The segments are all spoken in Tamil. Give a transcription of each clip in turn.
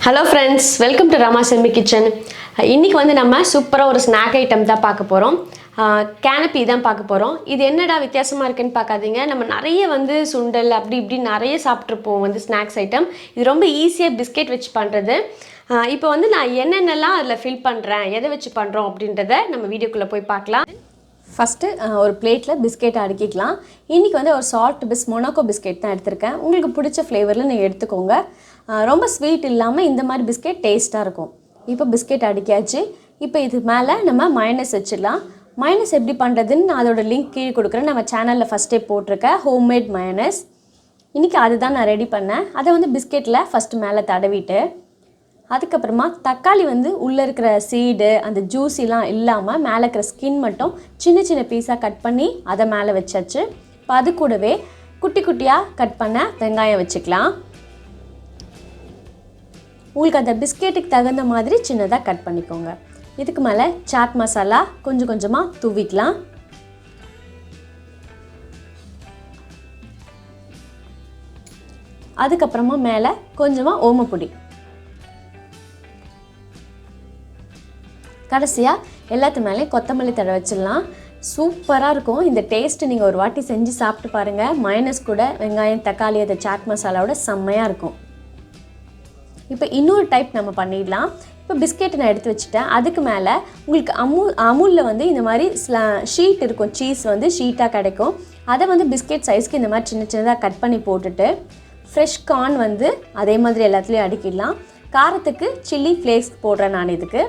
Hello friends, welcome to Ramas Yummy Kitchen. இன்னைக்கு வந்து நம்ம சூப்பரா ஒரு ஸ்நாக் ஐட்டம் தான் பார்க்க போறோம். கேனப்பி தான் பார்க்க போறோம். இது என்னடா வித்தியாசமா இருக்குன்னு பார்க்காதீங்க. நம்ம நிறைய வந்து சுண்டல் அப்படி இப்படி நிறைய சாப்பிட்டுருப்போம் வந்து ஸ்நாக்ஸ் ஐட்டம். இது ரொம்ப ஈஸியா பிஸ்கெட் வச்சு பண்றது. இப்போ வந்து நான் என்னென்னலாம் அதில் ஃபில் பண்ணுறேன், எதை வச்சு பண்ணுறோம் அப்படின்றத நம்ம வீடியோக்குள்ளே போய் பார்க்கலாம். ஃபஸ்ட்டு ஒரு பிளேட்டில் பிஸ்கெட் அடுக்கிக்கலாம். இன்றைக்கி வந்து ஒரு சால்ட் மொனாக்கோ பிஸ்கெட் தான் எடுத்திருக்கேன். உங்களுக்கு பிடிச்ச ஃப்ளேவரில் நீங்கள் எடுத்துக்கோங்க. ரொம்ப ஸ்வீட் இல்லாமல் இந்த மாதிரி பிஸ்கெட் டேஸ்ட்டாக இருக்கும். இப்போ பிஸ்கெட் அடிக்காச்சு. இப்போ இது மேலே நம்ம மயனஸ் வச்சிடலாம். மயனஸ் எப்படி பண்ணுறதுன்னு நான் அதோட லிங்க் கீழே கொடுக்குறேன். நம்ம சேனலில் ஃபஸ்ட்டே போட்டிருக்கேன் ஹோம்மேட் மயனஸ். இன்றைக்கி அதுதான் நான் ரெடி பண்ணேன். அதை வந்து பிஸ்கெட்டில் ஃபஸ்ட்டு மேலே தடவிட்டு அதுக்கப்புறமா தக்காளி வந்து உள்ளே இருக்கிற சீடு அந்த ஜூஸிலாம் இல்லாமல் மேலே இருக்கிற ஸ்கின் மட்டும் சின்ன சின்ன பீஸாக கட் பண்ணி அதை மேலே வச்சாச்சு. இப்போ அது கூடவே குட்டி குட்டியாக கட் பண்ண வெங்காயம் வச்சுக்கலாம். உங்களுக்கு அந்த பிஸ்கெட்டுக்கு தகுந்த மாதிரி சின்னதாக கட் பண்ணிக்கோங்க. இதுக்கு மேலே சாட் மசாலா கொஞ்சம் கொஞ்சமாக தூவிக்கலாம். அதுக்கப்புறமா மேலே கொஞ்சமாக ஓமப்பொடி, கடைசியாக எல்லாத்து மேலேயும் கொத்தமல்லி தழை வச்சிடலாம். சூப்பராக இருக்கும் இந்த டேஸ்ட்டு. நீங்கள் ஒரு வாட்டி செஞ்சு சாப்பிட்டு பாருங்கள். மயனஸ் கூட வெங்காயம் தக்காளி அந்த சாட் மசாலாவோட செம்மையாக இருக்கும். இப்போ இன்னொரு டைப் நம்ம பண்ணிடலாம். இப்போ பிஸ்கெட்டை நான் எடுத்து வச்சுட்டேன். அதுக்கு மேலே உங்களுக்கு அமுலில் வந்து இந்த மாதிரி ஷீட் இருக்கும், சீஸ் வந்து ஷீட்டாக கிடைக்கும். அதை வந்து பிஸ்கெட் சைஸ்க்கு இந்த மாதிரி சின்ன சின்னதாக கட் பண்ணி போட்டுட்டு ஃப்ரெஷ் கார்ன் வந்து அதே மாதிரி எல்லாத்துலேயும் அடுக்கிடலாம். காரத்துக்கு சில்லி ஃப்ளேக்ஸ் போடுறேன் நான். இதுக்கு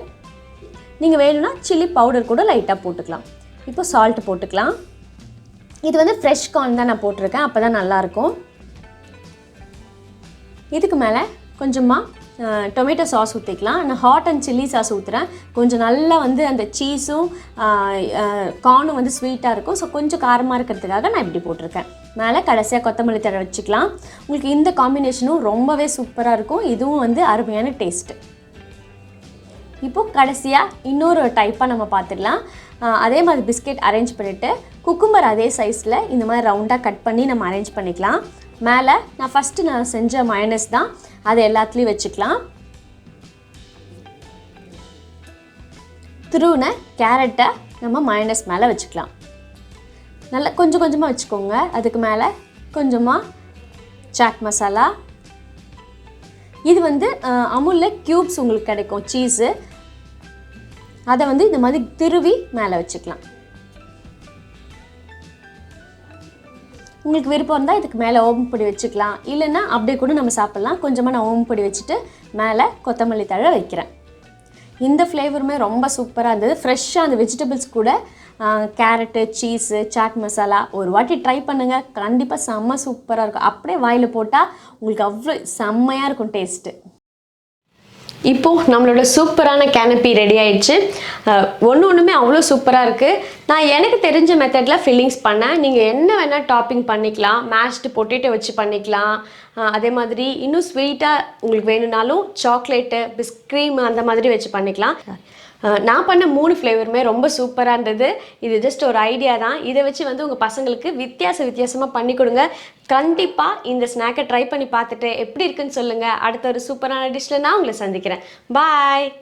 நீங்கள் வேணும்னா சில்லி பவுடர் கூட லைட்டாக போட்டுக்கலாம். இப்போ சால்ட் போட்டுக்கலாம். இது வந்து ஃப்ரெஷ் கார்ன் தான் நான் போட்டிருக்கேன், அப்போ தான் நல்லாயிருக்கும். இதுக்கு மேலே கொஞ்சமாக டொமேட்டோ சாஸ் ஊற்றிக்கலாம். நான் ஹாட் அண்ட் சில்லி சாஸ் ஊற்றுறேன். கொஞ்சம் நல்லா வந்து அந்த சீஸும் கார்னும் வந்து ஸ்வீட்டாக இருக்கும். ஸோ கொஞ்சம் காரமாக இருக்கிறதுக்காக நான் இப்படி போட்டிருக்கேன். மேலே கடைசியாக கொத்தமல்லி தழை வச்சுக்கலாம். உங்களுக்கு இந்த காம்பினேஷனும் ரொம்பவே சூப்பராக இருக்கும். இதுவும் வந்து அருமையான டேஸ்ட்டு. இப்போது கடைசியாக இன்னொரு டைப்பாக நம்ம பார்த்துடலாம். அதே மாதிரி பிஸ்கெட் அரேஞ்ச் பண்ணிவிட்டு குக்கும்பர் அதே சைஸில் இந்த மாதிரி ரவுண்டாக கட் பண்ணி நம்ம அரேஞ்ச் பண்ணிக்கலாம். மேலே நான் ஃபஸ்ட்டு நான் செஞ்ச மயனஸ் தான், அதை எல்லாத்துலேயும் வச்சுக்கலாம். துருவின கேரட்டை நம்ம மயனஸ் மேலே வச்சுக்கலாம். நல்லா கொஞ்சம் கொஞ்சமாக வச்சுக்கோங்க. அதுக்கு மேலே கொஞ்சமாக சாட் மசாலா. இது வந்து அமுலில் க்யூப்ஸ் உங்களுக்கு கிடைக்கும் சீஸு. அதை வந்து இந்த மாதிரி திருவி மேலே வச்சுக்கலாம். உங்களுக்கு விருப்பம் இருந்தால் இதுக்கு மேலே ஓமப்பொடி வச்சுக்கலாம். இல்லைன்னா அப்படியே கூட நம்ம சாப்பிட்லாம். கொஞ்சமாக நான் ஓமப்பொடி வச்சுட்டு மேலே கொத்தமல்லி தழை வைக்கிறேன். இந்த ஃப்ளேவருமே ரொம்ப சூப்பராக இருந்தது. ஃப்ரெஷ்ஷாக அந்த வெஜிடபிள்ஸ் கூட கேரட்டு சீஸு சாட் மசாலா ஒரு வாட்டி ட்ரை பண்ணுங்கள். கண்டிப்பாக செம்ம சூப்பராக இருக்கும். அப்படியே வாயில் போட்டால் உங்களுக்கு அவ்வளோ செம்மையாக இருக்கும் டேஸ்ட்டு. இப்போது நம்மளோட சூப்பரான கேனப்பி ரெடி ஆயிடுச்சு. ஒன்றுமே அவ்வளோ சூப்பராக இருக்குது. நான் எனக்கு தெரிஞ்ச மெத்தடில் ஃபில்லிங்ஸ் பண்ணேன். நீங்கள் என்ன வேணால் டாப்பிங் பண்ணிக்கலாம். மேஷ்டு பொட்டேட்டோ வச்சு பண்ணிக்கலாம். அதே மாதிரி இன்னும் ஸ்வீட்டாக உங்களுக்கு வேணும்னாலும் சாக்லேட்டு பிஸ்க்ரீம் அந்த மாதிரி வச்சு பண்ணிக்கலாம். நான் பண்ண 3 ஃப்ளேவருமே ரொம்ப சூப்பராக இருந்தது. இது ஜஸ்ட் ஒரு ஐடியா தான். இதை வச்சு வந்து உங்கள் பசங்களுக்கு வித்தியாசமாக பண்ணி கொடுங்க. கண்டிப்பாக இந்த ஸ்நாக்கை ட்ரை பண்ணி பார்த்துட்டு எப்படி இருக்குன்னு சொல்லுங்கள். அடுத்த ஒரு சூப்பரான டிஷ்ஷில் நான் உங்களை சந்திக்கிறேன். பாய்.